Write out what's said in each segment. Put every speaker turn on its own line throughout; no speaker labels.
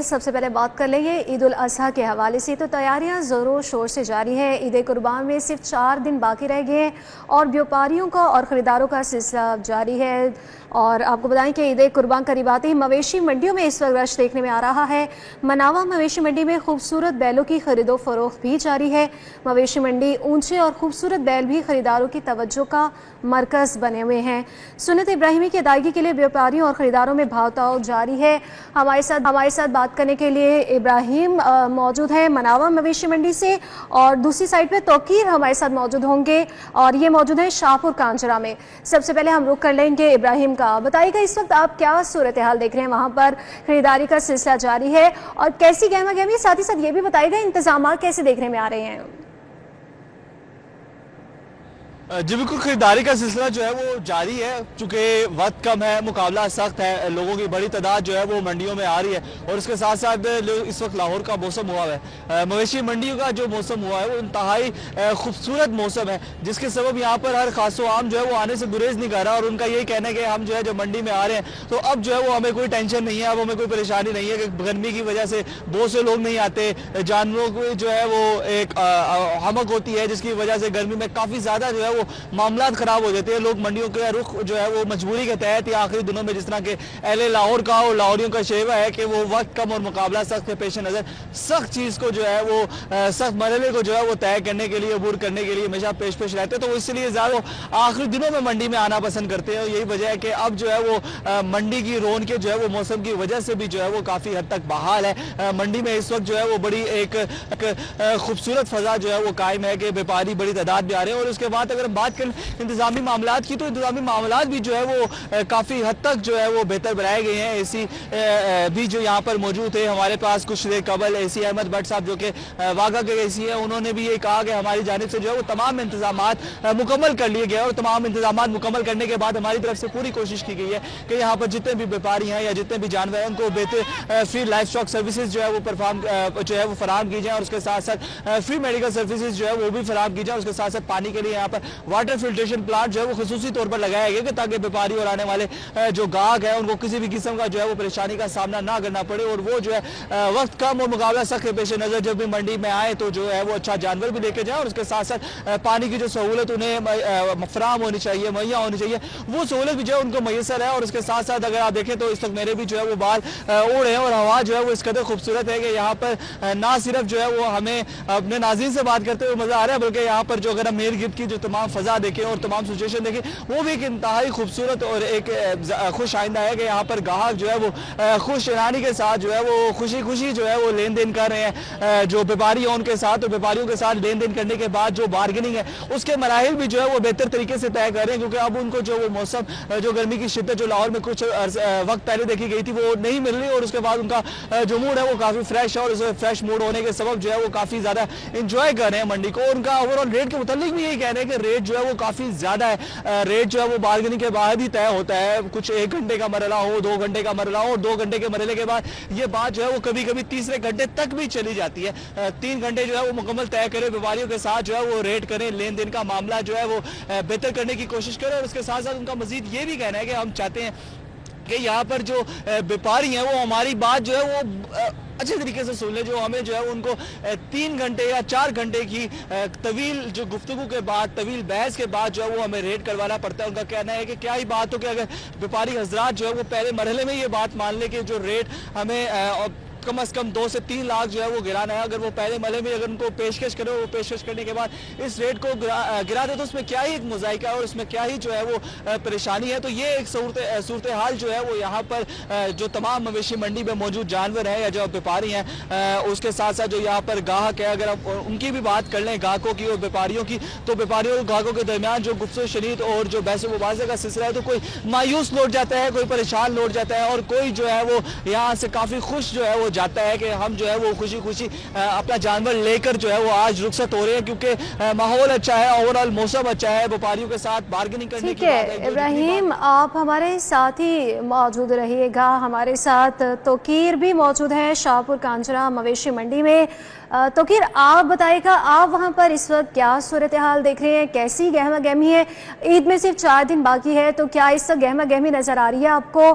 سب سے پہلے بات کر لیں گے عید الاضحیٰ کے حوالے سے، تو تیاریاں زور و شور سے جاری ہیں۔ عید قربان میں صرف 4 دن باقی رہ گئے ہیں اور بیوپاریوں کا اور خریداروں کا سلسلہ جاری ہے۔ اور آپ کو بتائیں کہ عید قربان قریب آتے ہی مویشی منڈیوں میں اس وقت رش دیکھنے میں آ رہا ہے۔ مناوا مویشی منڈی میں خوبصورت بیلوں کی خرید و فروخت بھی جاری ہے۔ مویشی منڈی اونچے اور خوبصورت بیل بھی خریداروں کی توجہ کا مرکز بنے ہوئے ہیں۔ سنت ابراہیمی کی ادائیگی کے لیے بیوپاریوں اور خریداروں میں بھاؤ تاؤ جاری ہے۔ ہمارے ساتھ بات کرنے کے لیے ابراہیم موجود ہیں مناوا مویشی منڈی سے، اور دوسری سائڈ پہ توقیر ہمارے ساتھ موجود ہوں گے اور یہ موجود ہیں شاہپور کانجرا میں۔ سب سے پہلے ہم رخ کر لیں گے ابراہیم کا۔ بتائیے گا اس وقت آپ کیا صورتحال دیکھ رہے ہیں، وہاں پر خریداری کا سلسلہ جاری ہے اور کیسی گہما گہمی، ساتھ ہی ساتھ یہ بھی بتائیے گا انتظامات کیسے دیکھنے میں آ رہے ہیں؟
جی بالکل، خریداری کا سلسلہ جو ہے وہ جاری ہے، چونکہ وقت کم ہے، مقابلہ سخت ہے، لوگوں کی بڑی تعداد جو ہے وہ منڈیوں میں آ رہی ہے، اور اس کے ساتھ ساتھ اس وقت لاہور کا موسم ہوا ہے، مویشی منڈیوں کا جو موسم ہوا ہے وہ انتہائی خوبصورت موسم ہے، جس کے سبب یہاں پر ہر خاص و عام جو ہے وہ آنے سے گریز نہیں کر رہا، اور ان کا یہی کہنا ہے کہ ہم جو ہے جب منڈی میں آ رہے ہیں تو اب جو ہے وہ ہمیں کوئی ٹینشن نہیں ہے، اب ہمیں کوئی پریشانی نہیں ہے کہ گرمی کی وجہ سے بہت سے لوگ نہیں آتے، جانوروں کو جو ہے وہ ایک حمق ہوتی ہے جس کی وجہ سے گرمی میں کافی زیادہ جو ہے وہ معاملات خراب ہو جاتے ہیں، لوگ منڈیوں کے رخ جو ہے وہ مجبوری کے تحت یا آخری دنوں میں، جس طرح کہ اہل لاہور کا اور لاہوریوں کا شیوہ ہے کہ وہ وقت کم اور مقابلہ سخت کے پیش نظر سخت چیز کو جو ہے وہ سخت مرحلے کو جو ہے وہ طے کرنے کے لیے، عبور کرنے کے لیے ہمیشہ پیش رہتے ہیں، تو اس لیے زیادہ آخری دنوں میں منڈی میں آنا پسند کرتے ہیں، اور یہی وجہ ہے کہ اب جو ہے وہ منڈی کی رونقیں جو ہے وہ موسم کی وجہ سے بھی جو ہے وہ کافی حد تک بحال ہے۔ منڈی میں اس وقت جو ہے وہ بڑی ایک خوبصورت فضا جو ہے وہ قائم ہے کہ بیپاری بڑی تعداد میں آ رہے ہیں، اور اس کے بعد اگر ہم بات کریں انتظامی معاملات کی، تو انتظامی معاملات بھی جو ہے وہ کافی حد تک جو ہے وہ بہتر بنائے گئے ہیں۔ اے سی بھی جو یہاں پر موجود ہے ہمارے پاس کچھ دیر قبل اے سی احمد بٹ صاحب جو کہ واگا کے اے سی ہیں، انہوں نے بھی یہ کہا کہ ہماری جانب سے جو ہے وہ تمام انتظامات مکمل کر لیے گئے، اور تمام انتظامات مکمل کرنے کے بعد ہماری طرف سے پوری کوشش کی گئی ہے کہ یہاں پر جتنے بھی بیپاری ہیں یا جتنے بھی جانور ہیں ان کو بہتر فری لائف اسٹاک سروسز جو ہے وہ فراہم کی جائیں، اور اس کے ساتھ ساتھ فری میڈیکل سروسز جو ہے وہ بھی فراہم کی جائیں، اس کے ساتھ ساتھ پانی کے لیے یہاں پر واٹر فلٹریشن پلانٹ جو ہے وہ خصوصی طور پر لگایا گیا کہ تاکہ بیپاری اور آنے والے جو گاہک ہیں ان کو کسی بھی قسم کا جو ہے وہ پریشانی کا سامنا نہ کرنا پڑے، اور وہ جو ہے وقت کم اور مقابلہ سخت کے پیش نظر جب بھی منڈی میں آئے تو جو ہے وہ اچھا جانور بھی لے کے جائیں، اور اس کے ساتھ ساتھ پانی کی جو سہولت انہیں فراہم ہونی چاہیے، مہیا ہونی چاہیے، وہ سہولت بھی جو ہے ان کو میسر ہے۔ اور اس کے ساتھ ساتھ اگر آپ دیکھیں تو اس وقت میرے بھی جو ہے وہ بال اڑ ہیں، اور ہوا جو ہے وہ اس قدر خوبصورت ہے کہ یہاں پر نہ صرف جو ہے وہ ہمیں اپنے ناظرین سے بات کرتے ہوئے مزہ آ رہا ہے، بلکہ یہاں پر جو اگر ہم ارد گرد کی جو تمام فضا دیکھیں اور تمام سچویشن دیکھیں وہ بھی ایک انتہائی خوبصورت اور ایک خوش آئندہ ہے کہ یہاں پر گاہک جو ہے وہ خوش رانی کے ساتھ جو ہے وہ خوشی جو ہے وہ لین دین کر رہے ہیں جو بیپاری ہیں ان کے ساتھ، اور بیپاریوں کے ساتھ لین دین کرنے کے بعد جو بارگننگ ہے اس کے مراحل بھی جو ہے وہ بہتر طریقے سے طے کر رہے ہیں، کیونکہ اب ان کو جو وہ موسم جو گرمی کی شدت جو لاہور میں کچھ وقت پہلے دیکھی گئی تھی وہ نہیں مل رہی، اور اس کے بعد ان کا جو موڈ ہے وہ کافی فریش ہے، اور اس فریش موڈ ہونے کے سبب جو ہے وہ کافی زیادہ انجوائے کر رہے ہیں منڈی کو۔ اور ان کا اوور آل ریٹ کے متعلق بھی یہی کہہ رہے ہیں کہ ریٹ جو ہے وہ کافی زیادہ ہے، ریٹ جو ہے وہ بارگننگ کے بعد ہی طے ہوتا ہے، کچھ 1 گھنٹے کا مرحلہ ہو، 2 گھنٹے کا مرحلہ ہو، اور 2 گھنٹے کے مرحلے کے بعد یہ بات جو ہے وہ کبھی کبھی تیسرے گھنٹے تک بھی چلی جاتی ہے، 3 گھنٹے جو ہے وہ مکمل طے کرے، بیپاریوں کے ساتھ جو ہے وہ ریٹ کریں، لین دین کا معاملہ جو ہے وہ بہتر کرنے کی کوشش کریں، اور اس کے ساتھ ساتھ ان کا مزید یہ بھی کہنا ہے کہ ہم چاہتے ہیں کہ یہاں پر جو بیپاری ہیں وہ ہماری بات جو ہے وہ اچھے طریقے سے سن لیں، جو ہمیں جو ہے ان کو 3 گھنٹے یا 4 گھنٹے کی طویل جو گفتگو کے بعد، طویل بحث کے بعد جو ہے وہ ہمیں ریٹ کروانا پڑتا ہے۔ ان کا کہنا ہے کہ کیا ہی بات ہو کہ اگر بیپاری حضرات جو ہے وہ پہلے مرحلے میں یہ بات مان لے کہ جو ریٹ ہمیں کم از کم 2 سے 3 لاکھ جو ہے وہ گرانا ہے، اگر وہ پہلے مرحلے میں اگر ان کو پیشکش کرے، وہ پیشکش کرنے کے بعد اس ریٹ کو گرا دے تو اس میں کیا ہی ایک مذائقہ ہے اور اس میں کیا ہی جو ہے وہ پریشانی ہے۔ تو یہ ایک صورتحال جو ہے وہ یہاں پر جو تمام مویشی منڈی میں موجود جانور ہیں یا جو بیپاری ہیں اس کے ساتھ ساتھ جو یہاں پر گاہک ہے، اگر آپ ان کی بھی بات کر لیں گاہکوں کی اور بیپاریوں کی، تو بیپاریوں اور گاہکوں کے درمیان جو گفت و شنید اور جو بحث و مباحثے کا سلسلہ ہے تو کوئی مایوس لوٹ جاتا ہے، کوئی پریشان لوٹ جاتا ہے، اور کوئی جو ہے وہ یہاں سے کافی خوش جو ہے وہ جاتا ہے کہ ہم جو ہے وہ خوشی خوشی اپنا جانور لے کر جو ہے وہ آج رخصت ہو رہے ہیں، کیونکہ ماحول اچھا ہے، اوور آل موسم اچھا ہے، بیپاریوں کے ساتھ بارگننگ کرنے کی بات ہے۔
ابراہیم آپ ہمارے ساتھ ہی موجود رہیے گا، ہمارے ساتھ توقیر بھی موجود ہیں شاہپور کانجرا مویشی منڈی میں۔ توقیر آپ بتائیے گا، آپ وہاں پر اس وقت کیا صورتحال دیکھ رہے ہیں، کیسی گہما گہمی ہے؟ عید میں صرف 4 دن باقی ہے تو کیا اس وقت گہما گہمی نظر آ رہی ہے آپ کو؟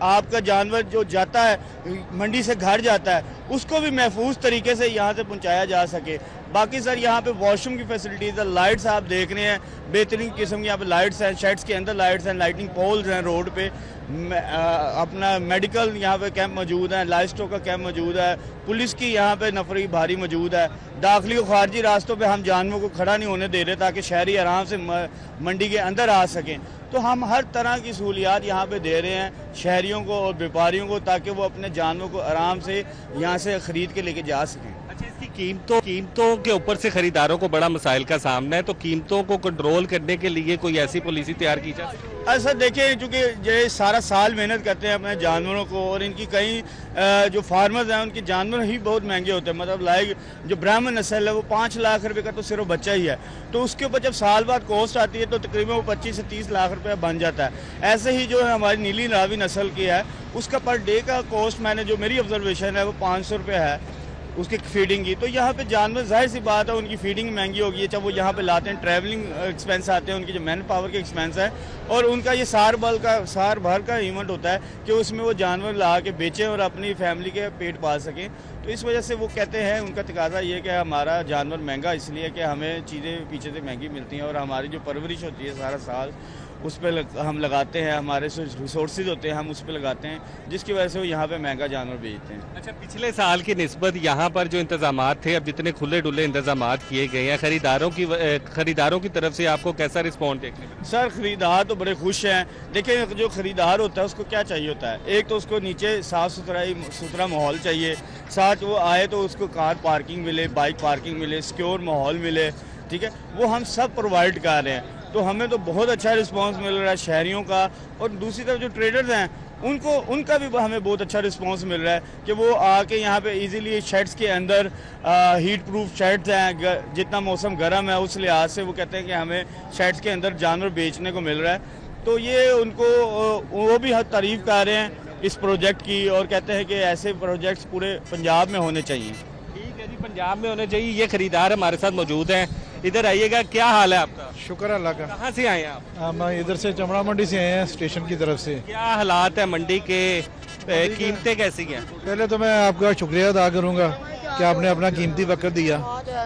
آپ کا جانور جو جاتا ہے منڈی سے گھر جاتا ہے اس کو بھی محفوظ طریقے سے یہاں سے پہنچایا جا سکے. باقی سر یہاں پہ واش روم کی فیسلٹیز ہے, لائٹس آپ دیکھ رہے ہیں بہترین قسم کی یہاں پہ لائٹس ہیں, شیڈس کے اندر لائٹس ہیں, لائٹنگ پولز ہیں روڈ پہ, اپنا میڈیکل یہاں پہ کیمپ موجود ہے, لائف اسٹاک کا کیمپ موجود ہے, پولیس کی یہاں پہ نفری بھاری موجود ہے. داخلی و خارجی راستوں پہ ہم جانوروں کو کھڑا نہیں ہونے دے رہے تاکہ شہری آرام سے منڈی کے اندر آ سکیں. تو ہم ہر طرح کی سہولیات یہاں پہ دے رہے ہیں شہریوں کو اور بیپاریوں کو تاکہ وہ اپنے جانوروں کو آرام سے یہاں سے خرید کے لے کے جا سکیں.
اچھا, اس کی قیمتوں کے اوپر سے خریداروں کو بڑا مسائل کا سامنا ہے, تو قیمتوں کو کنٹرول کرنے کے لیے کوئی ایسی پالیسی تیار کی جائے؟
ایسا دیکھیں چونکہ یہ سارا سال محنت کرتے ہیں اپنے جانوروں کو, اور ان کی کئی جو فارمرز ہیں ان کے جانور ہی بہت مہنگے ہوتے ہیں. مطلب لائک جو برہمن نسل ہے وہ 5 لاکھ روپے کا تو صرف بچہ ہی ہے, تو اس کے اوپر جب سال بعد کاسٹ آتی ہے تو تقریباً وہ 25 سے 30 لاکھ روپے بن جاتا ہے. ایسے ہی جو ہے ہماری نیلی راوی نسل کی ہے اس کا پر ڈے کا کاسٹ میں نے جو میری آبزرویشن ہے وہ 500 روپے ہے اس کی فیڈنگ کی. تو یہاں پہ جانور ظاہر سی بات ہے ان کی فیڈنگ مہنگی ہوگی ہے, جب وہ یہاں پہ لاتے ہیں ٹریولنگ ایکسپینس آتے ہیں, ان کی جو مین پاور کے ایکسپینس ہے, اور ان کا یہ سال بھر کا ایونٹ ہوتا ہے کہ اس میں وہ جانور لا کے بیچیں اور اپنی فیملی کے پیٹ پال سکیں. تو اس وجہ سے وہ کہتے ہیں ان کا تقاضا یہ کہ ہمارا جانور مہنگا اس لیے کہ ہمیں چیزیں پیچھے سے مہنگی ملتی ہیں, اور ہماری جو پرورش ہوتی ہے سارا سال اس پہ ہم لگاتے ہیں, ہمارے ریسورسز ہوتے ہیں ہم اس پہ لگاتے ہیں, جس کی وجہ سے وہ یہاں پہ مہنگا جانور بیچتے ہیں.
اچھا, پچھلے سال کی نسبت یہاں پر جو انتظامات تھے اب جتنے کھلے ڈلے انتظامات کیے گئے ہیں, خریداروں کی طرف سے آپ کو کیسا رسپانس دیکھنے میں؟
سر خریدار تو بڑے خوش ہیں. دیکھیں جو خریدار ہوتا ہے اس کو کیا چاہیے ہوتا ہے, ایک تو اس کو نیچے صاف ستھرا ماحول چاہیے, ساتھ وہ آئے تو اس کو کار پارکنگ ملے, بائک پارکنگ ملے, سیکیور ماحول ملے, ٹھیک ہے, وہ ہم سب پرووائڈ کر رہے ہیں. تو ہمیں تو بہت اچھا رسپانس مل رہا ہے شہریوں کا, اور دوسری طرف جو ٹریڈرز ہیں ان کا بھی ہمیں بہت اچھا رسپانس مل رہا ہے کہ وہ آ کے یہاں پہ ایزیلی شیڈس کے اندر ہیٹ پروف شیڈس ہیں, جتنا موسم گرم ہے اس لحاظ سے وہ کہتے ہیں کہ ہمیں شیڈس کے اندر جانور بیچنے کو مل رہا ہے. تو یہ ان کو وہ بھی تعریف کر رہے ہیں اس پروجیکٹ کی, اور کہتے ہیں کہ ایسے پروجیکٹس پورے پنجاب میں ہونے چاہیے.
ٹھیک ہے جی, پنجاب میں ہونے چاہیے. یہ خریدار ہمارے ساتھ موجود ہیں, ادھر آئیے گا. کیا حال ہے آپ کا؟
شکر اللہ کا.
کہاں سے آئے ہیں آپ؟
ہم ادھر سے چمڑا منڈی سے آئے ہیں, اسٹیشن کی طرف سے.
کیا حالات ہیں منڈی کے, قیمتیں کیسی ہیں؟
پہلے تو میں آپ کا شکریہ ادا کروں گا کہ آپ نے اپنا قیمتی وقت دیا,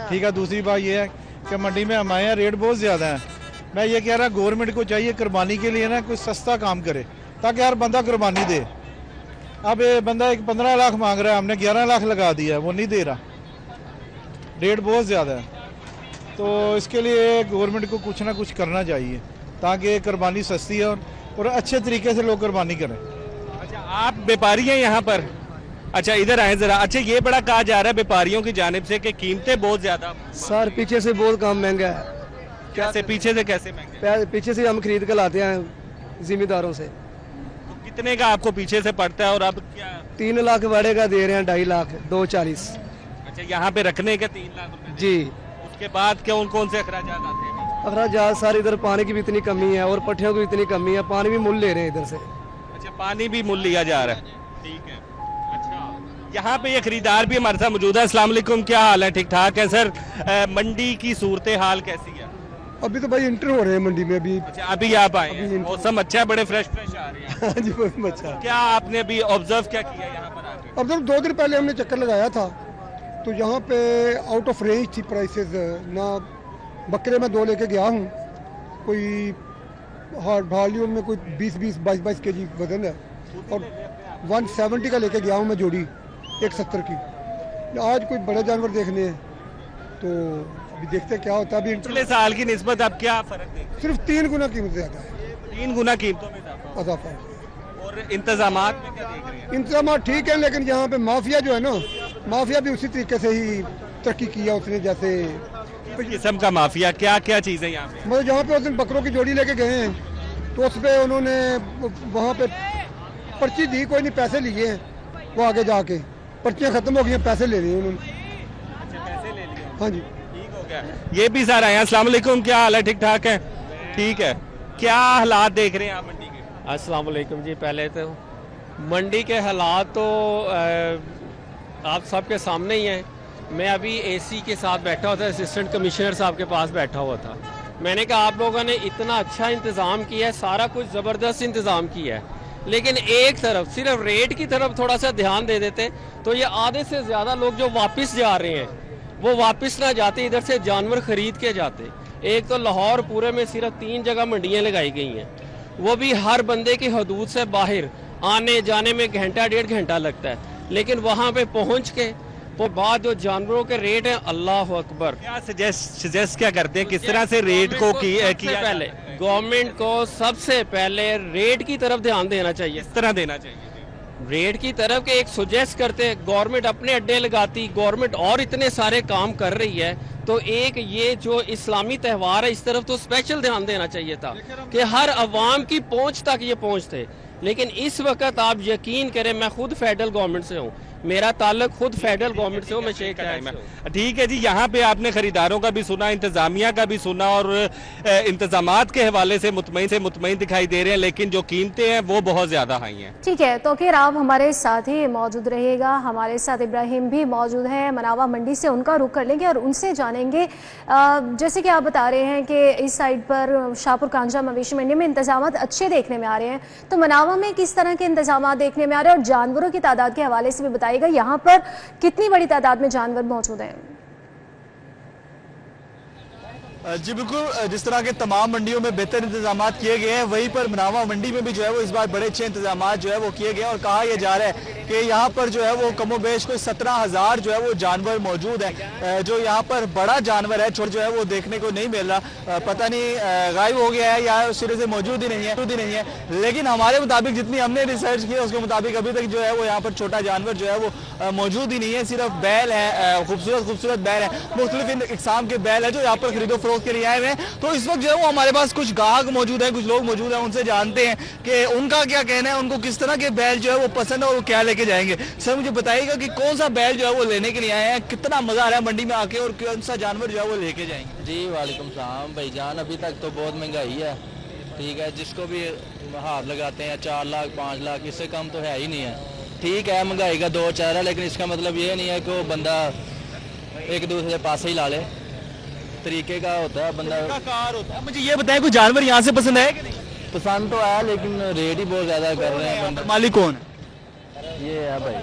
ٹھیک ہے. دوسری بات یہ ہے کہ منڈی میں ہمارے یہاں ریٹ بہت زیادہ ہیں. میں یہ کہہ رہا گورنمنٹ کو چاہیے قربانی کے لیے نا کوئی سستا کام کرے تاکہ ہر بندہ قربانی دے. اب بندہ ایک 15 لاکھ مانگ رہا ہے, ہم نے 11 لاکھ لگا دیا, وہ نہیں دے رہا, ریٹ بہت زیادہ ہے. تو اس کے لیے گورنمنٹ کو کچھ نہ کچھ کرنا چاہیے تاکہ قربانی سستی ہے اور اچھے طریقے سے لوگ قربانی کریں.
اچھا, آپ بیپاری ہیں یہاں پر؟ اچھا ادھر آئیں ذرا. اچھا, یہ بڑا کہا جا رہا ہے بیپاریوں کی جانب سے کہ قیمتیں بہت زیادہ.
سر پیچھے سے بہت کام مہنگا ہے.
کیسے پیچھے سے کیسے مہنگا؟
پیچھے سے ہم خرید کر لاتے ہیں ذمہ داروں سے.
تو کتنے کا آپ کو پیچھے سے پڑتا ہے, اور اب کیا
3 لاکھ بڑے کا دے رہے ہیں, 2.5 لاکھ 2.40.
اچھا, یہاں پہ رکھنے کے 3 لاکھ روپے
جی.
اس کے بعد کون سے اخراجات آتے ہیں؟
اخراجات سر ادھر پانی کی بھی اتنی کمی ہے اور پٹھیوں کی اتنی کمی ہے, پانی بھی مل لے رہے ہیں ادھر سے.
اچھا, پانی بھی مل لیا جا رہا ہے. ٹھیک ہے. اچھا, یہاں پہ یہ خریدار بھی ہمارے ساتھ موجود ہے. السلام علیکم, کیا حال ہے؟ ٹھیک ٹھاک ہے سر. منڈی کی صورتحال کیسی ہے؟
ابھی تو بھائی انٹر ہو رہے ہیں منڈی میں.
ابھی آپ آئے ہیں, موسم اچھا ہے, بڑے فریش آ رہے ہیں.
ہاں جی, موسم اچھا.
کیا آپ نے ابھی آبزرو کیا کیا یہاں پر آ کے؟
اب 2 دن پہلے ہم نے چکر لگایا تھا تو یہاں پہ آؤٹ آف رینج تھی پرائسز. نہ بکرے میں 2 لے کے گیا ہوں, کوئی ڈھالیوں میں کوئی 20-22 کے جی وزن ہے, اور 170 کا لے کے گیا ہوں میں جوڑی 170 کی. آج کوئی بڑے جانور دیکھنے ہیں تو ابھی دیکھتے ہیں کیا ہوتا ہے. ابھی
پچھلے سال کی نسبت اب کیا فرق دیکھ؟
صرف 3 گنا قیمت زیادہ ہے.
3 گنا قیمتوں میں
اضافہ.
اور انتظامات میں کیا دیکھ رہے ہیں؟
انتظامات ٹھیک ہیں, لیکن یہاں پہ مافیا جو ہے نا, مافیا بھی اسی طریقے سے ہی ترقی کیا اس نے. جیسے
قسم کا مافیا, کیا کیا چیزیں یہاں پہ؟
مطلب جہاں پہ اس دن بکروں کی جوڑی لے کے گئے ہیں تو اس پہ انہوں نے وہاں پہ پرچی دی, کوئی نہیں, پیسے لیے ہیں. وہ آگے جا کے پرچیاں ختم ہو گئی ہیں, پیسے لے لیے انہوں نے.
اچھا, پیسے لے لیے.
ہاں جی,
ٹھیک ہو گیا. یہ بھی سارا ہے. السلام علیکم, کیا حال ہے؟ ٹھیک ٹھاک ہے. ٹھیک ہے. کیا حالات دیکھ رہے ہیں آپ منڈی کے؟
السلام علیکم جی. پہلے تو منڈی کے حالات تو آپ سب کے سامنے ہی ہیں. میں ابھی اے سی کے ساتھ بیٹھا ہوا تھا, اسسٹنٹ کمشنر صاحب کے پاس بیٹھا ہوا تھا. میں نے کہا آپ لوگوں نے اتنا اچھا انتظام کیا ہے, سارا کچھ زبردست انتظام کیا ہے, لیکن ایک طرف صرف ریٹ کی طرف تھوڑا سا دھیان دے دیتے تو یہ آدھے سے زیادہ لوگ جو واپس جا رہے ہیں وہ واپس نہ جاتے، ادھر سے جانور خرید کے جاتے۔ ایک تو لاہور پورے میں صرف 3 جگہ منڈیاں لگائی گئی ہیں، وہ بھی ہر بندے کی حدود سے باہر، آنے جانے میں گھنٹہ 1.5 گھنٹہ لگتا ہے، لیکن وہاں پہ پہنچ کے بعد جو جانوروں کے ریٹ ہیں، اللہ اکبر۔
کیا سجیسٹ کیا کرتے ہیں کس طرح سے ریٹ کو کیا
پہلے گورنمنٹ کو سب سے پہلے ریٹ کی طرف دھیان دینا چاہیے۔
کس طرح دینا چاہیے؟
ریٹ کی طرف کہ ایک سجیسٹ کرتے، گورنمنٹ اپنے اڈے لگاتی، گورنمنٹ اور اتنے سارے کام کر رہی ہے، تو ایک یہ جو اسلامی تہوار ہے اس طرف تو اسپیشل دھیان دینا چاہیے تھا کہ ہر عوام کی پہنچ تک یہ پہنچتے۔ لیکن اس وقت آپ یقین کریں، میں خود فیڈرل گورنمنٹ سے ہوں، میرا تعلق خود فیڈرل گورنمنٹ سے ہوں، میں شیخ ٹائم سے ہوں۔
ٹھیک ہے جی، یہاں پہ آپ نے خریداروں کا بھی سنا، انتظامیہ کا بھی سنا، اور انتظامات کے حوالے سے مطمئن دکھائی دے رہے ہیں، لیکن جو قیمتیں ہیں وہ بہت زیادہ ہائی ہیں۔
ٹھیک ہے، تو پھر آپ ہمارے ساتھ ہی موجود رہیے گا، ہمارے ساتھ ابراہیم بھی موجود ہیں مناوا منڈی سے، ان کا رخ کر لیں گے اور ان سے جانیں گے جیسے کہ آپ بتا رہے ہیں کہ اس سائڈ پر شاہپور کانجھا مویشی منڈی میں انتظامات اچھے دیکھنے میں آ رہے ہیں، تو مناوا میں کس طرح کے انتظامات دیکھنے میں آ رہے ہیں، اور جانوروں کی تعداد کے حوالے سے بھی بتائیے گا یہاں پر کتنی بڑی تعداد میں جانور موجود ہیں؟
جی بالکل، جس طرح کے تمام منڈیوں میں بہتر انتظامات کیے گئے ہیں، وہیں پر مناوا منڈی میں بھی جو ہے وہ اس بار بڑے اچھے انتظامات جو ہے وہ کیے گئے ہیں، اور کہا یہ جا رہا ہے کہ یہاں پر جو ہے وہ کم و بیش کوئی 17,000 جو ہے وہ جانور موجود ہیں۔ جو یہاں پر بڑا جانور ہے جو ہے وہ دیکھنے کو نہیں مل رہا، پتہ نہیں غائب ہو گیا ہے یا سرے سے موجود ہی نہیں ہے، لیکن ہمارے مطابق جتنی ہم نے ریسرچ کی اس کے مطابق ابھی تک جو ہے وہ یہاں پر چھوٹا جانور جو ہے وہ موجود ہی نہیں ہے، صرف بیل ہے، خوبصورت بیل ہے، مختلف اقسام کے بیل ہے جو یہاں پر خرید و فروخت کے لیے آئے ہوئے ہیں۔ تو اس وقت جو ہے وہ ہمارے پاس کچھ گاہک موجود ہیں، کچھ لوگ موجود ہیں، ان سے جانتے ہیں کہ ان کا کیا کہنا ہے، ان کو کس طرح کے بیل جو ہے وہ پسند ہے اور وہ کیا لے کے جائیں گے۔ سر مجھے بتائیے گا کہ کون سا بیل جو ہے وہ لینے کے لیے آئے ہیں، کتنا مزہ آ رہا ہے منڈی میں آ کے، اور کون سا جانور جو ہے وہ لے کے جائیں گے؟
جی وعلیکم السلام بھائی جان، ابھی تک تو بہت مہنگائی ہے، ٹھیک ہے، جس کو بھی ہاتھ لگاتے ہیں 4 لاکھ 5 لاکھ، اس سے کم تو ہے ہی نہیں ہے۔ ٹھیک ہے مہنگائی کا دور چل رہا ہے، لیکن اس کا مطلب یہ نہیں ہے کہ وہ بندہ ایک دوسرے سے پاس ہی لا لے، طریقے کا ہوتا ہے بندہ کار ہوتا ہے۔
مجھے یہ بتائیں کوئی جانور یہاں سے پسند ہے کہ نہیں؟
پسند تو ہے لیکن ریٹ ہی بہت زیادہ کر رہے ہیں بندہ۔
مالک کون ہے؟
یہ ہے بھائی،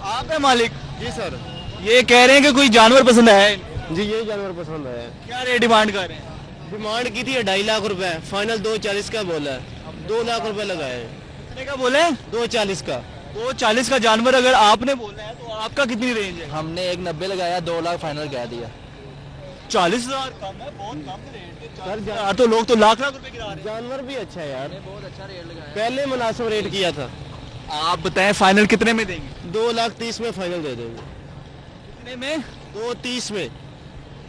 آپ ہیں مالک؟
جی سر۔
یہ کہہ رہے ہیں کہ کوئی جانور پسند ہے؟
جی یہ جانور پسند ہے۔
کیا ریٹ ڈیمانڈ کر رہے ہیں؟
ڈیمانڈ کی تھی 2.5 لاکھ روپے، فائنل 240 کا بولا ہے، 2 لاکھ روپے لگائے۔
کتنے کا بولے؟
240 کا۔
240 کا جانور اگر آپ نے بولا ہے تو آپ کا کتنی رینج ہے؟
ہم نے 190 لگایا، 2 لاکھ فائنل کہہ دیا۔
40,000 کم ہے، بہت کم ریٹ ہے تو لوگ تو لاکھ روپے گرا رہے ہیں۔
جانور بھی اچھا ہے یار، بہت اچھا ریٹ لگایا، پہلے مناسب ریٹ کیا تھا۔
آپ بتائیں فائنل کتنے میں دیں گے؟
2,30,000 میں فائنل دے دیں گے۔
کتنے میں؟
2,30,000 میں۔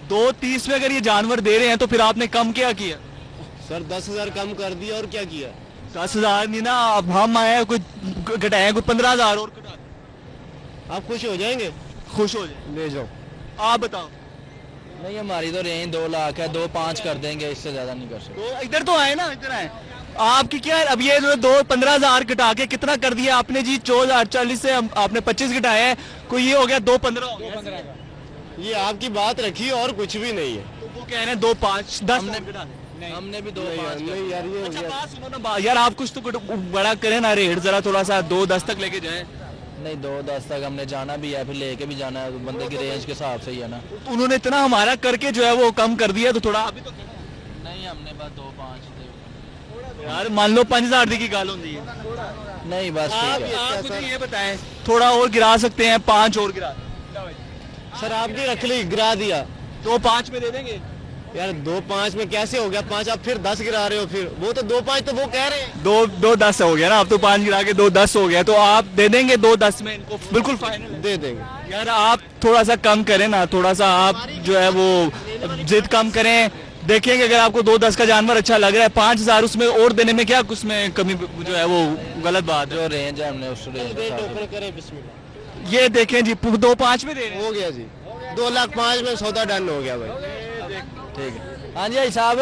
2,30,000 میں اگر یہ جانور دے رہے ہیں تو پھر آپ نے کم کیا کیا؟
سر 10,000 کم کر دیا، اور کیا کیا؟
10,000 نہیں نا، اب ہم آئے ہیں کوئی گھٹائیں، کوئی 15,000 اور گھٹا دیں۔
آپ خوش ہو جائیں گے؟
خوش ہو جائیں،
لے جاؤ۔
آپ بتاؤ۔
نہیں ہماری تو رینج 2 لاکھ ہے، 2.5 کر دیں گے، اس سے زیادہ نہیں کر سکتے۔
ادھر تو آئے نا، ادھر آئے۔ آپ کی کیا ہے اب یہ 15,000 گھٹا کے کتنا کر دیا آپ نے جی؟ 40 سے آپ نے 25 گھٹایا ہے، کوئی یہ ہو گیا 2.15 ہو گیا۔
یہ آپ کی بات رکھی اور کچھ بھی نہیں ہے۔
وہ کہہ رہے ہیں 2.5 10
ہم نے بھی 2.5
نہیں یار، یہ
اچھا بات سنو نا یار، آپ کچھ تو بڑا کریں نا ریٹ، ذرا تھوڑا سا 2.10 تک لے کے جائیں۔
نہیں 2.10 تک ہم نے جانا بھی ہے، پھر لے کے بھی جانا ہے، بندے کی رینج کے حساب سے ہی ہے نا۔
انہوں نے اتنا ہمارا کر کے جو ہے وہ کم کر دیا، تو تھوڑا ابھی تو
نہیں ہم نے بس 2.5
یار مان لو 5,000 کی گال ہوتی ہے۔
نہیں بس ٹھیک ہے۔
آپ مجھے یہ بتائیں تھوڑا اور گرا سکتے ہیں، 5 اور گرا
سر آپ کی رکھ لی، گرا دیا۔
2.5 میں دے دیں گے
یار 2.5 میں کیسے ہو گیا 5؟ آپ پھر 10 گرا رہے ہو، پھر وہ تو 2.5 تو وہ کہہ رہے ہیں۔
2.10 ہو گیا نا، اب تو 5 گرا کے 2.10 ہو گیا، تو آپ دے دیں گے 2.10 میں ان کو؟ بالکل فائنل
دے دیں گے
یار، آپ تھوڑا سا کم کریں نا، تھوڑا سا آپ جو ہے وہ ضد کم کریں۔ دیکھیں گے اگر آپ کو 2.10 کا جانور اچھا لگ رہا ہے، 5,000 اس میں اور دینے میں کیا اس میں کمی جو ہے وہ غلط بات ہے؟
جو رینج ہے ہم نے اس رینج کے
ساتھ
یہ دیکھیں جی 2.5 میں دے رہے ہیں۔
ہو گیا جی، 2,05,000 میں سودا ڈن ہو گیا بھائی۔
ٹھیک ہے، ہاں جی بھائی صاحب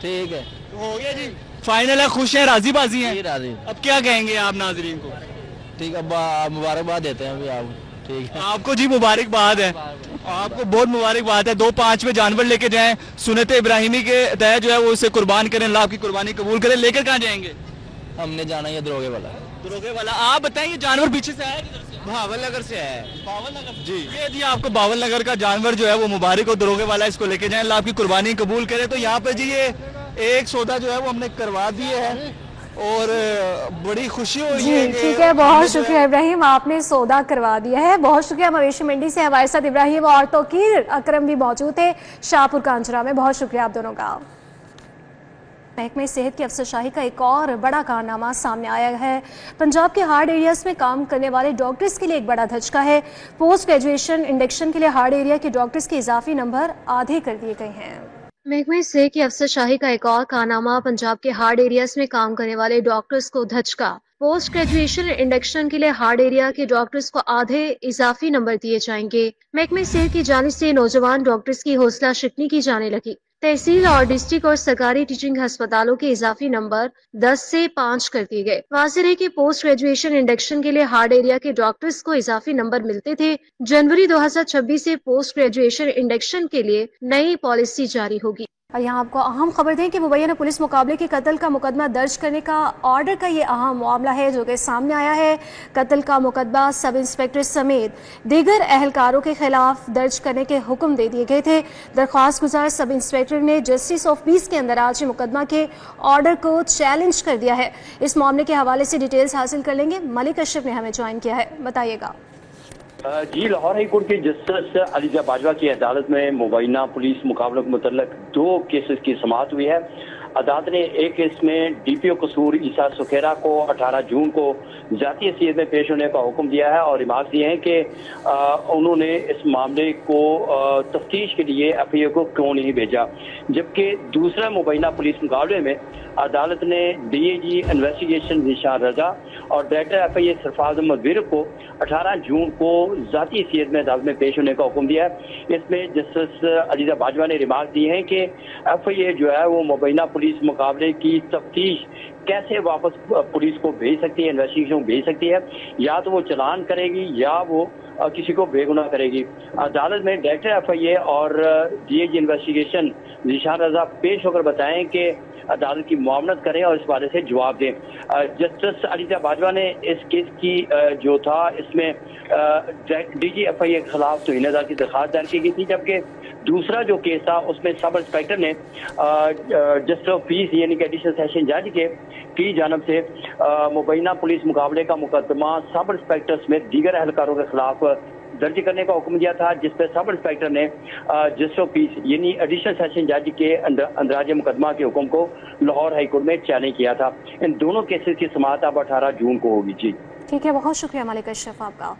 ٹھیک ہے،
ہو گیا جی فائنل ہے، خوش ہیں، راضی بازی ہیں؟
راضی۔
اب کیا کہیں گے آپ ناظرین کو؟
ٹھیک ہے، مبارکباد دیتے ہیں ابھی آپ ٹھیک ہے.
آپ کو جی مبارکباد ہے, آپ کو بہت مبارکباد ہے. 2-5 میں جانور لے کے جائیں, سنت ابراہیمی کے تحت جو ہے وہ اسے قربان کریں, اللہ آپ کی قربانی قبول کریں. لے کر کہاں جائیں گے؟
ہم نے جانا ہے دروگے والا.
دروگے والا. آپ بتائیں یہ جانور پیچھے سے آیا کدھر سے؟
بھاول نگر سے ہے.
باول نگر جی. یہ جی آپ کو باول نگر کا جانور جو ہے وہ مبارک ہو, دروگے والا, اس کو لے کے جائیں, اللہ آپ کی قربانی قبول کرے. تو یہاں پہ جی یہ ایک سودا جو ہے وہ ہم نے کروا دیے ہے اور بڑی خوشی ہو رہی ہے.
جی ٹھیک ہے, بہت شکریہ ابراہیم, آپ نے سودا کروا دیا ہے. بہت شکریہ. مویشی منڈی سے ہمارے ساتھ ابراہیم اور توقیر اکرم بھی موجود تھے شاہپور کانجرا میں. بہت شکریہ آپ دونوں کا. محکمہ صحت کی افسرشاہی کا ایک اور بڑا کارنامہ سامنے آیا ہے. پنجاب کے ہارڈ ایریاز میں کام کرنے والے ڈاکٹرز کے لیے ایک بڑا دھچکا ہے. پوسٹ گریجویشن انڈکشن کے لیے ہارڈ ایریا کے ڈاکٹرز کے اضافی نمبر آدھے کر دیے گئے ہیں. محکمہ صحت کی افسرشاہی کا ایک اور کارنامہ, پنجاب کے ہارڈ ایریاز میں کام کرنے والے ڈاکٹرز کو دھچکا. پوسٹ گریجویشن انڈکشن کے لیے ہارڈ ایریا کے ڈاکٹرز کو آدھے اضافی نمبر دیے جائیں گے. محکمہ صحت کی جانب سے نوجوان ڈاکٹرز کی حوصلہ شکنی کی جانے لگی. تحصیل اور ڈسٹرکٹ اور سرکاری ٹیچنگ ہسپتالوں کے اضافی نمبر 10 سے 5 کر دیے گئے. واضح ہے کہ پوسٹ گریجویشن انڈکشن کے لیے ہارڈ ایریا کے ڈاکٹرز کو اضافی نمبر ملتے تھے. جنوری 2026 سے پوسٹ گریجویشن انڈکشن کے لیے نئی پالیسی جاری ہوگی. اور یہاں آپ کو اہم خبر دیں کہ مبینہ پولیس مقابلے کے قتل کا مقدمہ درج کرنے کا آرڈر کا یہ اہم معاملہ ہے جو کہ سامنے آیا ہے. قتل کا مقدمہ سب انسپیکٹر سمیت دیگر اہلکاروں کے خلاف درج کرنے کے حکم دے دیے گئے تھے. درخواست گزار سب انسپیکٹر نے جسٹس آف پیس کے اندراج مقدمہ کے آرڈر کو چیلنج کر دیا ہے. اس معاملے کے حوالے سے ڈیٹیلز حاصل کر لیں گے. ملک اشرف نے ہمیں جوائن کیا ہے, بتائیے گا.
جی, لاہور ہائی کورٹ کی جسٹس علیزہ باجوہ کی عدالت میں مبینہ پولیس مقابلوں کے متعلق 2 کیسز کی سماعت ہوئی ہے. عدالت نے ایک کیس میں ڈی پی او قصور عیسیٰ سکھیرا کو 18 جون کو ذاتی حیثیت میں پیش ہونے کا حکم دیا ہے اور ریمارکس دیے ہیں کہ انہوں نے اس معاملے کو تفتیش کے لیے ایف آئی اے کو کیوں نہیں بھیجا. جبکہ دوسرا مبینہ پولیس مقابلے میں عدالت نے D A G investigation Zeeshan Raza اور director F I A Sarfraz Ahmed Virk کو 18 جون کو ذاتی حیثیت میں عدالت میں پیش ہونے کا حکم دیا ہے. اس میں جسٹس علیزہ باجوہ نے ریمارک دی ہیں کہ ایف آئی اے جو ہے وہ مبینہ پولیس مقابلے کی تفتیش کیسے واپس پولیس کو بھیج سکتی ہے, انویسٹیگیشن کو بھیج سکتی ہے, یا تو وہ چلان کرے گی یا وہ کسی کو بے گناہ کرے گی. عدالت میں ڈائریکٹر ایف آئی اے اور D A G investigation Zeeshan Raza پیش ہو کر بتائیں کہ عدالت کی معاونت کریں اور اس بارے سے جواب دیں. جسٹس علیزہ باجوہ نے اس کیس کی جو تھا اس میں ڈی جی ایف آئی اے کے خلاف توہین عدالت کی درخواست دائر کی گئی تھی, جبکہ دوسرا جو کیس تھا اس میں سب انسپیکٹر نے جسٹس آف پیس یعنی کہ ایڈیشنل سیشن جج کی جانب سے مبینہ پولیس مقابلے کا مقدمہ سب انسپیکٹر سمیت دیگر اہلکاروں کے خلاف درج کرنے کا حکم دیا تھا, جس پہ سب انسپیکٹر نے جسٹس آف پیس یعنی ایڈیشنل سیشن جج کے اندراج مقدمہ کے حکم کو لاہور ہائی کورٹ میں چیلنج کیا تھا. ان دونوں کیسز کی سماعت اب 18 جون کو ہوگی. جی
ٹھیک ہے, بہت شکریہ ملک اشرف آپ کا.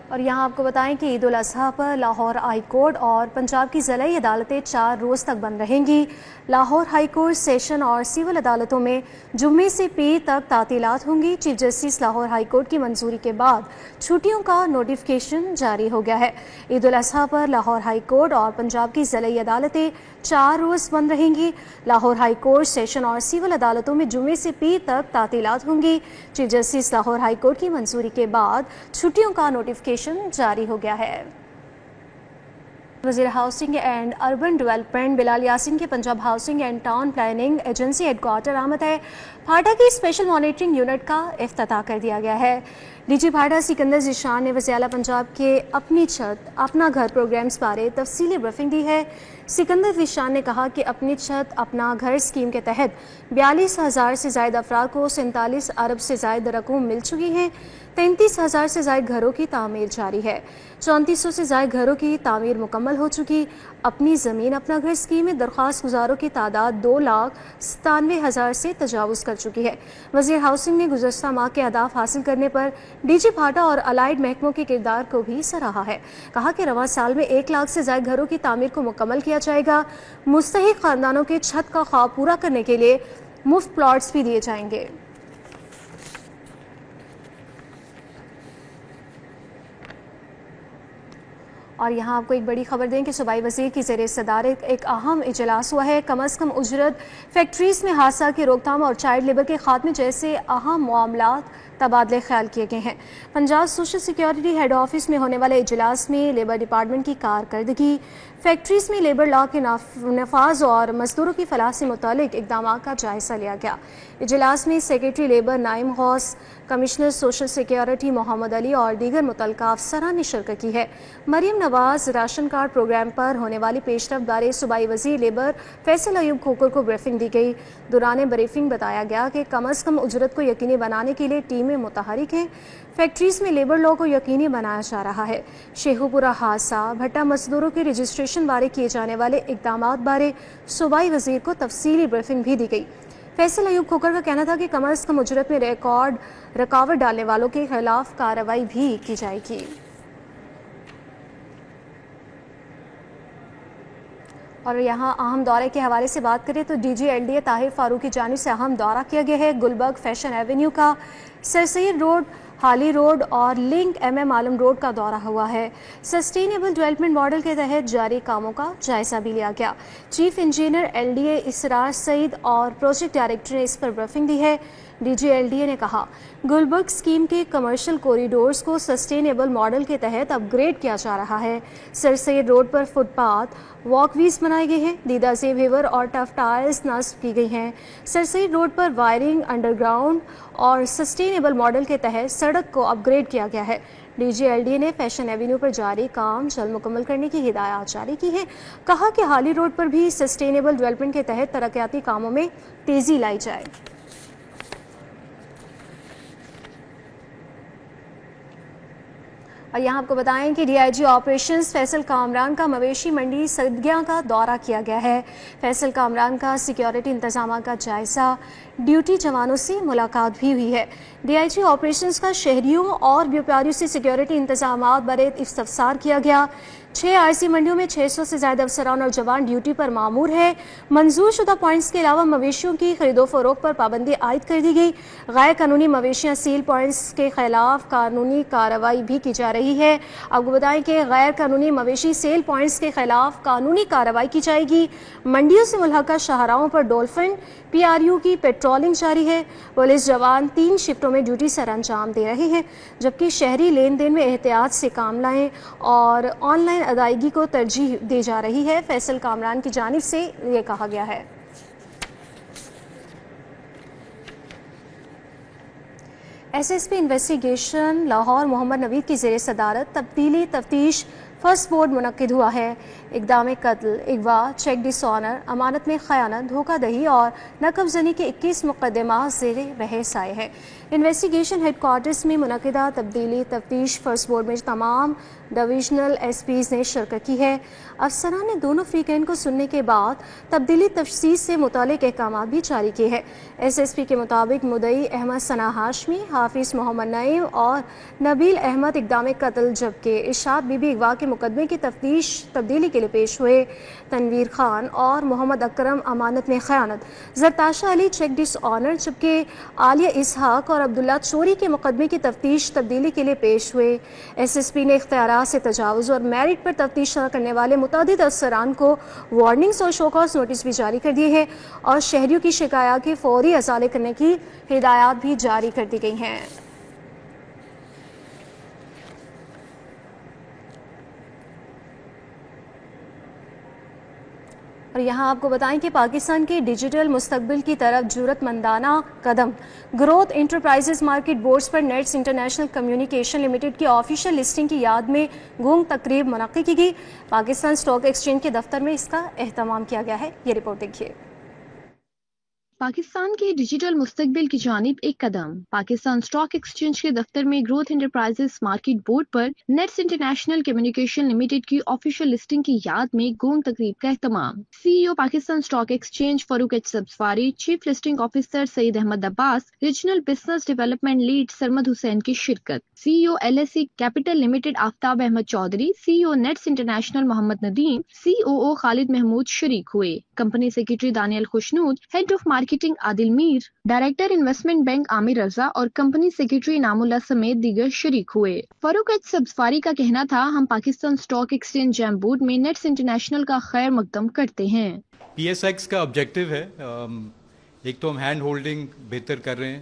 اور یہاں آپ کو بتائیں کہ عید الاضحیٰ پر لاہور ہائی کورٹ اور پنجاب کی ضلعی عدالتیں 4 روز تک بند رہیں گی. لاہور ہائی کورٹ سیشن اور سول عدالتوں میں جمعے سے پیر تک تعطیلات ہوں گی. Chief justice Lahore high court کی منظوری کے بعد چھٹیوں کا نوٹیفکیشن جاری ہو گیا ہے. عید الاضحیٰ پر لاہور ہائی کورٹ اور پنجاب کی ضلعی عدالتیں 4 روز بند رہیں گی. لاہور ہائی کورٹ سیشن اور سول عدالتوں میں جمعے سے پیر تک تعطیلات ہوں گی. Chief justice Lahore high court کی منظوری کے بعد چھٹیوں کا نوٹیفکیشن جاری ہو گیا ہے. وزیر housing and urban development Bilal Yasin کے Punjab housing and town planning agency headquarter آمد ہے. پھاٹا کی اسپیشل مانیٹرنگ یونٹ کا افتتاح کر دیا گیا ہے. ڈی جی پھاٹا سکندر ذیشان نے وزیر اعلیٰ پنجاب کے اپنی چھت اپنا گھر پروگرامز بارے تفصیلی بریفنگ دی ہے. سکندر ذیشان نے کہا کہ اپنی چھت اپنا گھر اسکیم کے تحت 42,000 سے زائد افراد کو 47 ارب سے زائد رقوم مل چکی ہیں. 33,000 سے زائد گھروں کی تعمیر جاری ہے. 3400 سے زائد گھروں کی تعمیر مکمل ہو چکی. اپنی زمین اپنا گھر اسکیم میں درخواست گزاروں کی تعداد 2,97,000 سے تجاوز کر چکی ہے. وزیر ہاؤسنگ نے گزشتہ ماہ کے اہداف حاصل کرنے پر ڈی جی پھاٹا اور الائیڈ محکموں کے کردار کو بھی سراہا ہے. کہا کہ رواں سال میں 1 لاکھ سے زائد گھروں کی تعمیر کو مکمل کیا جائے گا. مستحق خاندانوں کے چھت کا خواب پورا کرنے کے لیے مفت پلاٹس بھی دیے جائیں گے. اور یہاں آپ کو ایک بڑی خبر دیں کہ صوبائی وزیر کی زیر صدارت ایک اہم اجلاس ہوا ہے. کم از کم اجرت، فیکٹریز میں حادثہ کی روک تھام اور چائلڈ لیبر کے خاتمے جیسے اہم معاملات تبادلے خیال کیے گئے ہیں۔ Punjab social security head office میں ہونے والے اجلاس میں لیبر ڈپارٹمنٹ کی کارکردگی، فیکٹریز میں لیبر لا کے نفاذ اور مزدوروں کی فلاح سے متعلق اقدامات کا جائزہ لیا گیا۔ اجلاس میں سیکریٹری لیبر نعیم غوث، کمشنر سوشل سیکیورٹی محمد علی اور دیگر متعلقہ افسران نے شرکت کی ہے۔ Maryam Nawaz ration card programme پر ہونے والی پیش رفت بارے صوبائی وزیر لیبر فیصل ایوب کھوکھر کو بریفنگ دی گئی۔ دوران بریفنگ بتایا گیا کہ کم از کم اجرت کو یقینی بنانے کے لیے ٹیمیں متحرک ہیں۔ فیکٹریز میں لیبر لا کو یقینی بنایا جا رہا ہے۔ شیخو پورہ حادثہ بھٹا مزدوروں کے رجسٹریشن بارے کیے جانے والے اقدامات بارے صوبائی وزیر کو تفصیلی بریفنگ بھی دی گئی۔ فیصل ایوب کھوکھر کا کہنا تھا کہ کم از کم اجرت میں رکاوٹ ڈالنے والوں کے خلاف کارروائی بھی کی جائے گی۔ اور یہاں اہم دورے کے حوالے سے بات کریں تو D G L D A Tahir Farooq کی جانب سے اہم دورہ کیا گیا ہے۔ گلبرگ فیشن ایونیو کا، سر سید روڈ، حالی روڈ اور لنک ایم عالم روڈ کا دورہ ہوا ہے۔ سسٹینیبل ڈیولپمنٹ ماڈل کے تحت جاری کاموں کا جائزہ بھی لیا گیا۔ Chief engineer L D A Israr Saeed اور پروجیکٹ ڈائریکٹر نے اس پر بریفنگ دی ہے۔ D G L D A نے کہا گلبرگ اسکیم کے کمرشل کوریڈورز کو سسٹینیبل ماڈل کے تحت اپ گریڈ کیا جا رہا ہے۔ سر سید روڈ پر فٹ پاتھ، واک ویز بنائے گئے ہیں، دیدہ زیب ہیور اور ٹف ٹائلز نصب کی گئی ہیں۔ سر سید روڈ پر وائرنگ انڈر گراؤنڈ اور سسٹینیبل ماڈل کے تحت سڑک کو اپ گریڈ کیا گیا ہے۔ ڈی جی ایل ڈی نے فیشن ایونیو پر جاری کام جلد مکمل کرنے کی ہدایات جاری کی ہیں۔ کہا کہ حالی روڈ پر بھی سسٹینیبل ڈیولپمنٹ کے تحت ترقیاتی کاموں میں تیزی لائی جائے۔ اور یہاں آپ کو بتائیں کہ D I G operations Faisal Kamran کا مویشی منڈی صدگیہ کا دورہ کیا گیا ہے۔ فیصل کامران کا سیکیورٹی انتظامات کا جائزہ، ڈیوٹی جوانوں سے ملاقات بھی ہوئی ہے۔ ڈی آئی جی آپریشنز کا شہریوں اور بیوپاریوں سے سیکیورٹی انتظامات بارے استفسار کیا گیا۔ 6 آرسی منڈیوں میں 600 سے زائد افسران اور جوان ڈیوٹی پر مامور ہے۔ منظور شدہ پوائنٹس کے علاوہ مویشیوں کی خرید و فروخت پر پابندی عائد کر دی گئی۔ غیر قانونی مویشیاں سیل پوائنٹس کے خلاف قانونی کارروائی بھی کی جا رہی ہے۔ آپ کو بتائیں کہ غیر قانونی مویشی سیل پوائنٹس کے خلاف قانونی کارروائی کی جائے گی۔ منڈیوں سے ملحقہ شاہراہوں پر ڈولفن پی آر یو کی پیٹرولنگ جاری ہے۔ پولیس جوان 3 شفٹوں میں ڈیوٹی سر انجام دے رہے ہیں، جبکہ شہری لین دین میں احتیاط سے کام لائیں اور آن لائن ادائیگی کو ترجیح دی جا رہی ہے۔ فیصل کامران کی جانب سے یہ کہا گیا ہے۔ S S P investigation Lahore Muhammad Naveed کی زیر صدارت تبدیلی تفتیش فرسٹ بورڈ منعقد ہوا ہے۔ اقدام قتل، اغوا، چیک ڈس آنر، امانت میں خیانت، دھوکہ دہی اور نقب زنی کے 21 مقدمات زیر بحث آئے ہیں۔ انویسٹیگیشن ہیڈ کوارٹرز میں منعقدہ تبدیلی تفتیش فرسٹ بورڈ میں تمام ڈویژنل ایس پیز نے شرکت کی ہے۔ افسران نے دونوں فریقین کو سننے کے بعد تبدیلی تفصیص سے متعلق احکامات بھی جاری کیے ہیں۔ ایس ایس پی کے مطابق مدعی احمد ثنا ہاشمی، حافظ محمد نعیم اور نبیل احمد اقدام قتل، جبکہ ارشاد بی بی اغوا کے مقدمے کی تفتیش تبدیلی کے لیے پیش ہوئے۔ تنویر خان اور محمد اکرم امانت میں خیانت، زرتاشا علی چیک ڈس آنر، جبکہ عالیہ اسحاق اور عبداللہ چوری کے مقدمے کی تفتیش تبدیلی کے لیے پیش ہوئے۔ ایس ایس پی نے اختیارات سے تجاوز اور میرٹ پر تفتیش نہ کرنے والے متعدد افسران کو وارننگز اور شو کاز نوٹس بھی جاری کر دیے ہیں اور شہریوں کی شکایات کے فوری ازالے کرنے کی ہدایات بھی جاری کر دی گئی ہیں۔ اور یہاں آپ کو بتائیں کہ پاکستان کے ڈیجیٹل مستقبل کی طرف جرأت مندانہ قدم، گروتھ انٹرپرائزز مارکیٹ بورڈز پر نیٹس انٹرنیشنل کمیونیکیشن لمیٹڈ کی آفیشیل لسٹنگ کی یاد میں گونگ تقریب منعقد کی گئی۔ پاکستان اسٹاک ایکسچینج کے دفتر میں اس کا اہتمام کیا گیا ہے۔ یہ رپورٹ دیکھیے۔
پاکستان کے ڈیجیٹل مستقبل کی جانب ایک قدم، پاکستان اسٹاک ایکسچینج کے دفتر میں گروتھ انٹرپرائزز مارکیٹ بورڈ پر نیٹس انٹرنیشنل کمیونیکیشن لمیٹڈ کی آفیشیل لسٹنگ کی یاد میں گونگ تقریب کا اہتمام۔ C E O Pakistan stock exchange Farooq H Sabzwari, chief listing officer Saeed Ahmed Abbas, regional business development lead Sarmad Hussain کی شرکت۔ C E O L S C capital limited Aftab Ahmed Chaudhry, C E O Nets international Muhammad Nadeem, C O Khalid Mahmood شریک ہوئے۔ Company secretary Daniyal Khushnood, head of marketing Adil Mir, director investment bank Amir Raza اور company secretary نام اللہ سمیت دیگر شریک ہوئے۔ فاروق ایچ سبزواری کا کہنا تھا، ہم پاکستان اسٹاک ایکسچینج جیم بورڈ میں نیٹس انٹرنیشنل کا خیر مقدم کرتے ہیں۔
پی ایس ایکس کا آبجیکٹو ہے، ایک تو ہم ہینڈ ہولڈنگ بہتر کر رہے ہیں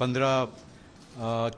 15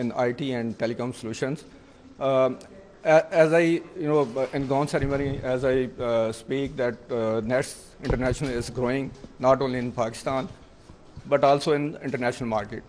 in IT and telecom solutions. As I, in dawn ceremony, as I speak that Nets International is growing not only in Pakistan but also in international market.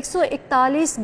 141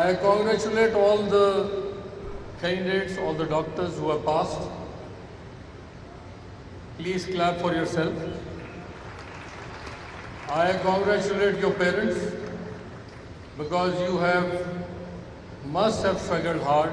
I congratulate all the candidates, all the doctors who have passed. Please clap for yourself. I congratulate your parents because you must have struggled hard.